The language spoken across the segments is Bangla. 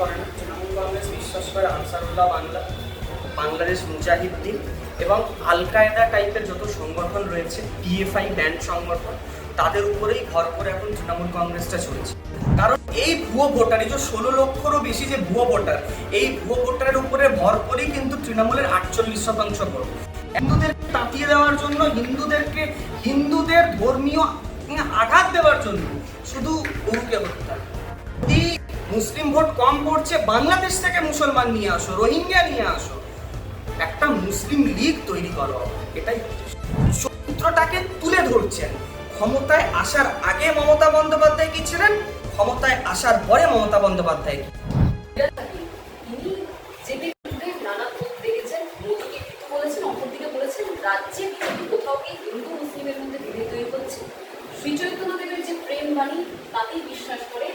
করে না। তৃণমূল কংগ্রেস বিশ্বাস করে আনসারুল্লাহ বাংলা, বাংলাদেশ মুজাহিদ্দিন এবং আল কায়দা টাইপের যত সংগঠন রয়েছে, পিএফআই ব্যান্ড সংগঠন, তাদের উপরেই ভর করে এখন তৃণমূল কংগ্রেসটা চলছে। কারণ এই ভুয়ো ভোটার, এই যে 16 লক্ষেরও বেশি যে ভুয়ো ভোটার, এই ভুয়ো ভোটারের উপরে ভর করেই কিন্তু তৃণমূলের 48% ভোট। হিন্দুদেরকে তাতিয়ে দেওয়ার জন্য, হিন্দুদের ধর্মীয় আঘাত দেওয়ার জন্য শুধু গরুকে হত্যা। যদি মুসলিম ভোট কম পড়ছে, বাংলাদেশ থেকে মুসলমান নিয়ে আসো, রোহিঙ্গা নিয়ে আসো, একটা মুসলিম লীগ তৈরি করো, এটাই চরিত্রটাকে তুলে ধরছেন। ক্ষমতায় আসার আগে মমতা বন্দ্যোপাধ্যায় কি ছিলেন, ক্ষমতায় আসার পরে মমতা বন্দ্যোপাধ্যায় কি। রাজ্যে কোথাও কি হিন্দু মুসলিমের মধ্যে বিভেদ তৈরি হচ্ছে? শ্রী চৈতন্যদেবের যে প্রেম বাণী তাতেই বিশ্বাস করে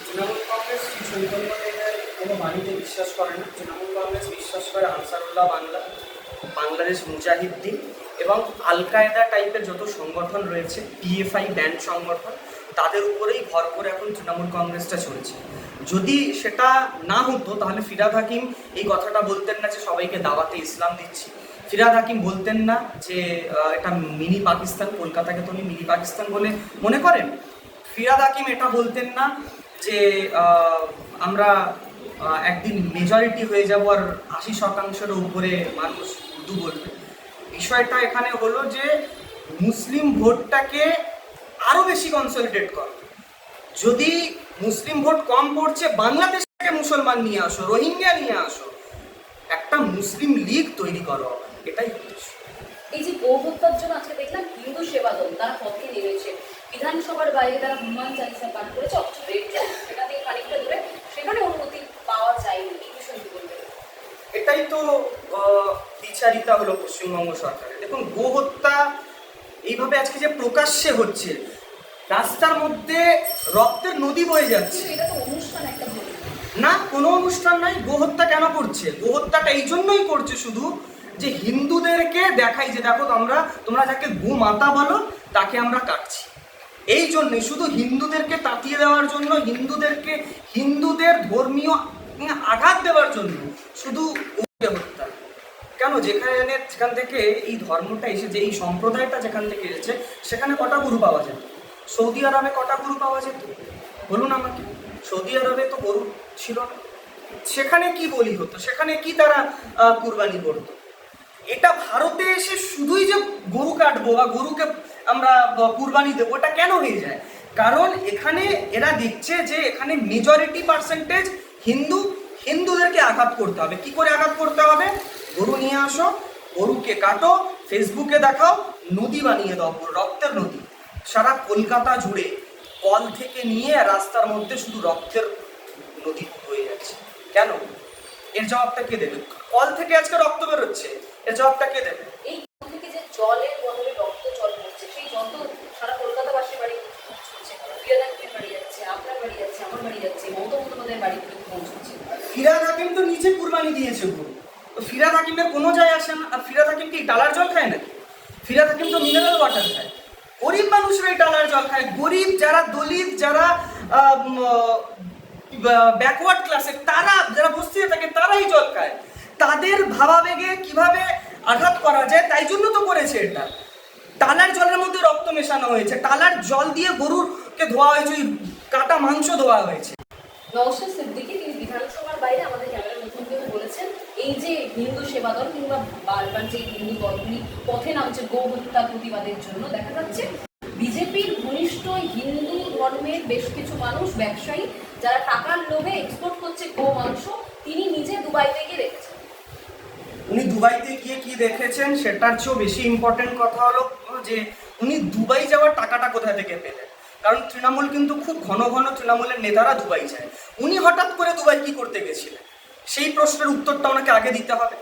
তৃণমূল কংগ্রেস শ্রী চৈতন্যদেবের কোনো বাণীতে বিশ্বাস করে না। তৃণমূল কংগ্রেস বিশ্বাস করে আনসারুল্লাহ বাংলা, বাংলাদেশ মুজাহিদ্দিন এবং আল কায়দা টাইপের যত সংগঠন রয়েছে, পিএফআই ব্যান্ড সংগঠন, তাদের উপরেই ভর করে এখন তৃণমূল কংগ্রেসটা চলছে। যদি সেটা না হতো তাহলে ফিরহাদ হাকিম এই কথাটা বলতেন না যে সবাইকে দাওয়াতে ইসলাম দিচ্ছি। ফিরহাদ হাকিম বলতেন না যে এটা মিনি পাকিস্তান, কলকাতাকে তো উনি মিনি পাকিস্তান বলে মনে করেন। ফিরহাদ হাকিম এটা বলতেন না যে আমরা একদিন মেজরিটি হয়ে যাব আর 80%-এর উপরে মানুষ উর্দু বলবে। বিষয়টা এখানে হলো যে মুসলিম ভোটটাকে আরও বেশি কনসলিডেট করো। যদি মুসলিম ভোট কম পড়ছে, বাংলাদেশ থেকে মুসলমান নিয়ে আসো, রোহিঙ্গা নিয়ে আসো, একটা মুসলিম লীগ তৈরি করো, এটাই উদ্দেশ্য। এই যে গো হত্যার জন্য আজকে দেখলাম হিন্দু সেবা দল তারা পথে নেমেছে, বিধানসভার বাইরে তারা হনুমান চালিসা পাঠ করেছে, সেটা থেকে খানিকটা দূরে, সেখানে অনুমতি পাওয়া যায়নি। এই বিষয়টি বলবেন? এটাই তো বিচারিতা হলো পশ্চিমবঙ্গ সরকারের। দেখুন, গো হত্যা এইভাবে আজকে যে প্রকাশ্যে হচ্ছে, রাস্তার মধ্যে রক্তের নদী বয়ে যাচ্ছে, এটা তো অনুষ্ঠান একটা না, কোনো অনুষ্ঠান নাই। গো হত্যা কেন করছে? গো হত্যাটা এই জন্যই করছে শুধু যে হিন্দুদেরকে দেখাই যে দেখো তোমরা যাকে গো মাতা বলো তাকে আমরা কাটছি। এই জন্যই, শুধু হিন্দুদেরকে তাতিয়ে দেওয়ার জন্য, হিন্দুদের ধর্মীয় আঘাত দেওয়ার জন্য শুধু হত্যা। কেন? যেখান থেকে এই ধর্মটা এসেছে, এই সম্প্রদায়টা যেখান থেকে এসেছে, সেখানে কটা গরু পাওয়া যেত? সৌদি আরবে কটা গরু পাওয়া যেত বলুন আমাকে? সৌদি আরবে তো গরু ছিল না। সেখানে কি বলি হতো? সেখানে কি তারা কুরবানি করতো? এটা ভারতে এসে শুধুই যে গরু কাটবো বা গরুকে আমরা কুরবানি দেবো, এটা কেন হয়ে যায়? কারণ এখানে এরা দেখছে যে এখানে মেজরিটি পার্সেন্টেজ হিন্দুদেরকে আঘাত করতে হবে। কি করে আঘাত করতে হবে? গরু নিয়ে আসো, গরুকে কাটো, ফেসবুকে দেখাও, নদী বানিয়ে দাও, রক্তের নদী। সারা কলকাতা জুড়ে কল থেকে নিয়ে রাস্তার মধ্যে শুধু রক্তের নদী হয়ে যাচ্ছে। কেন? এর জবাবটা কে দেবে? কল থেকে আজকে রক্ত বেরোচ্ছে, এর জবাবটা কে দেবে? এই কল থেকে যে জলের বদলে রক্ত জল হচ্ছে, সেই জল তো সারা কলকাতাবাসীর বাড়ি পৌঁছচ্ছে, ফিরহাদ বাড়ি যাচ্ছে, আপনার বাড়ি যাচ্ছে, আমার বাড়ি যাচ্ছে, মমতা বন্দ্যোপাধ্যায়ের বাড়ি পৌঁছচ্ছে। ফিরহাদ হাকিম তো নিচে কুরবানি দিয়েছে গরু, তো ফিরহাদ হাকিমের কোনো যায় আসে না। আর ফিরহাদ হাকিম কি ডালার জল খায় নাকি? ফিরহাদ হাকিম তো মিনারেল ওয়াটার খায়। গরিব মানুষরাই ডালার জল খায়। গরিব যারা, দলিত যারা, ব্যাকওয়ার্ড ক্লাসের, তারা যারা বস্তিতে থাকে, তারাই জল খায়। তাদের ভাবাবেগে কিভাবে আঘাত করা যায়, তাই জন্য তো করেছে এটা। টালার জলের মধ্যে রক্ত মেশানো হয়েছে, টালার জল দিয়ে গরুকে ধোয়া হয়েছে, কাটা মাংস ধোয়া হয়েছে। নওশাদ সিদ্দিকী তিনি বিধানসভার বাইরে আমাদের ক্যামেরার মুখোমুখি বলেছেন, এই যে হিন্দু সেবা দল কিংবা বারবার যে হিন্দু দলগুলি পথে নামছে গো হত্যা প্রতিবাদের জন্য, দেখা যাচ্ছে বিজেপির ঘনিষ্ঠ হিন্দু ধর্মের বেশ কিছু মানুষ, ব্যবসায়ী, যারা টাকার লোভে এক্সপোর্ট করছে গো মাংস, তিনি নিজে দুবাইতে গিয়ে দেখেছেন। উনি দুবাইতে গিয়ে কি দেখেছেন সেটার চেয়েও বেশি ইম্পর্টেন্ট কথা হলো যে উনি দুবাই যাওয়ার টাকাটা কোথা থেকে পেলেন। কারণ তৃণমূল কিন্তু খুব ঘন ঘন তৃণমূলের নেতারা দুবাই যায়। উনি হঠাৎ করে দুবাই কি করতে গেছিলেন, সেই প্রশ্নের উত্তরটা ওনাকে আগে দিতে হবে।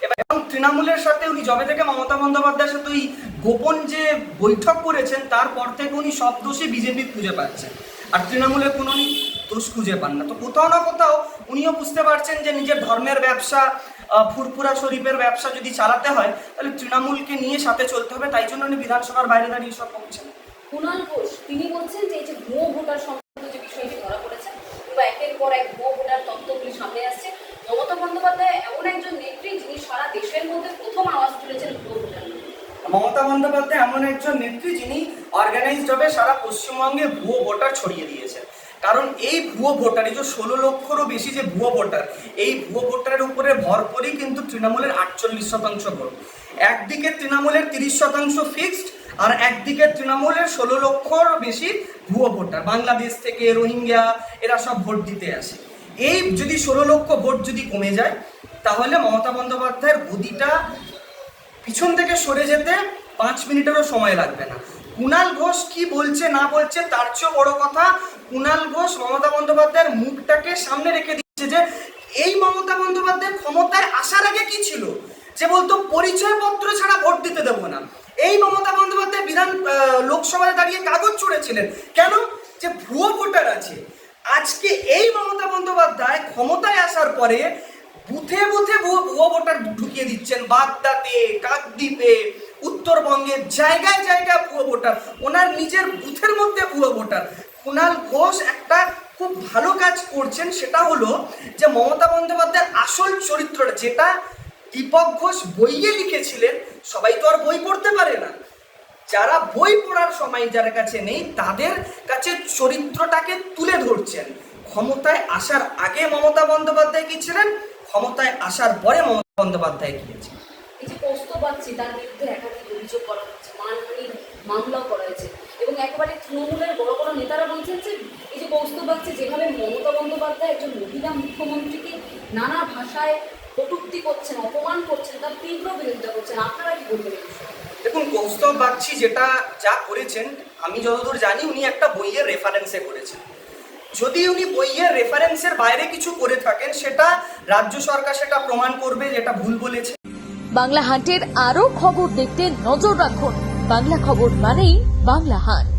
এবং তৃণমূলের সাথে উনি যবে থেকে মমতা বন্দ্যোপাধ্যায়ের সাথে ওই গোপন যে বৈঠক করেছেন, তারপর থেকে উনি সব দোষী বিজেপি খুঁজে পাচ্ছেন, আর তৃণমূলের কোনো উনি দোষ খুঁজে পান না। তো কোথাও না কোথাও উনিও বুঝতে পারছেন যে নিজের ধর্মের ব্যবসা, ফুরফুরা শরীফের ব্যবসা যদি চালাতে হয় তাহলে তৃণমূলকে নিয়ে সাথে চলতে হবে। তাই জন্য উনি বিধানসভার বাইরে দাঁড়িয়ে সব বলছেন। কুণাল ঘোষ তিনি বলছেন যে এই যে ভুয়ো ভোটার সংক্রান্ত যে বিষয়টি ধরা পড়েছে, পর এক ভুয়ো ভোটার তথ্যগুলি সামনে আসছে। মমতা বন্দ্যোপাধ্যায় এমন একজন নেত্রী যিনি সারা দেশের মধ্যে প্রথম আওয়াজ তুলেছেন ভুয়ো ভোটার। মমতা বন্দ্যোপাধ্যায় এমন একজন নেত্রী যিনি অর্গানাইজড ভাবে সারা পশ্চিমবঙ্গে ভুয়ো ভোটার ছড়িয়ে দিয়েছেন। কারণ এই ভুয়ো ভোটার, এই যে 16 লক্ষেরও বেশি যে ভুয়ো ভোটার, এই ভুয়ো ভোটারের উপরে ভর করেই কিন্তু তৃণমূলের 48% ভোট। একদিকে তৃণমূলের 30% ফিক্সড, আর একদিকে তৃণমূলের 16 লক্ষর বেশি ভুয়ো ভোটার, বাংলাদেশ থেকে রোহিঙ্গা এরা সব ভোট দিতে আসে। এই যদি 16 লক্ষ ভোট যদি কমে যায়, তাহলে মমতা বন্দ্যোপাধ্যায়ের গদিটা পিছন থেকে সরে যেতে 5 মিনিটেরও সময় লাগবে না। কুণাল ঘোষ কি বলছে না বলছে তার চেয়েও বড় কথা, কুণাল ঘোষ মমতা বন্দ্যোপাধ্যায়ের মুখটাকে সামনে রেখে দিচ্ছে যে এই মমতা বন্দ্যোপাধ্যায় ক্ষমতায় আসার আগে কি ছিল, যে বলতো পরিচয়পত্র ছাড়া ভোট দিতে দেবো না। এই মমতা বন্দ্যোপাধ্যায় লোকসভায় দাঁড়িয়ে কাগজ ছুঁড়েছিলেন কেন, যে ভুয়ো ভোটার আছে। আজকে এই মমতা বন্দ্যোপাধ্যায় ক্ষমতায় আসার পরে বুথে বুথে ভুয়ো ভোটার ঢুকিয়ে দিচ্ছেন, বাগদাতে, কাকদ্বীপে, উত্তরবঙ্গের জায়গায় জায়গায় ভুয়ো ভোটার, ওনার নিজের বুথের মধ্যে ভুয়ো ভোটার। কুণাল ঘোষ একটা খুব ভালো কাজ করছেন, সেটা হলো যে মমতা বন্দ্যোপাধ্যায়ের আসল চরিত্রটা, যেটা দীপক ঘোষ বইয়ে লিখেছিলেন। সবাই তো আর বই পড়তে পারে না, যারা বই পড়ার সময় যার কাছে নেই তাদের কাছে চরিত্রটাকে তুলে ধরছেন। ক্ষমতায় আসার আগে মমতা বন্দ্যোপাধ্যায় কি ছিলেন, ক্ষমতায় আসার পরে মমতা বন্দ্যোপাধ্যায় কি হয়েছে। এই যে কৌস্তব বাগচি, তার বিরুদ্ধে একাধিক অভিযোগ করা হচ্ছে, মানহানির মামলাও করা হয়েছে, এবং একেবারে তৃণমূলের বড় বড় নেতারা বলছেন যে এই যে কৌস্তব বাগচি যেভাবে মমতা বন্দ্যোপাধ্যায় একজন মহিলা মুখ্যমন্ত্রীকে নানা ভাষায় কটূক্তি করছেন, অপমান করছেন, তার তীব্র বিরোধিতা করছেন, আপনারা কি বলবেন? দেখুন, কৌস্তব বাগচি যা করেছেন, আমি যতদূর জানি উনি একটা বইয়ের রেফারেন্সে করেছেন। যদি উনি বইয়ের রেফারেন্সের বাইরে কিছু করে থাকেন, সেটা রাজ্য সরকার সেটা প্রমাণ করবে যেটা ভুল বলেছে। বাংলা হান্টের আরও খবর দেখতে নজর রাখুন। বাংলা খবর মানেই বাংলা হান্ট।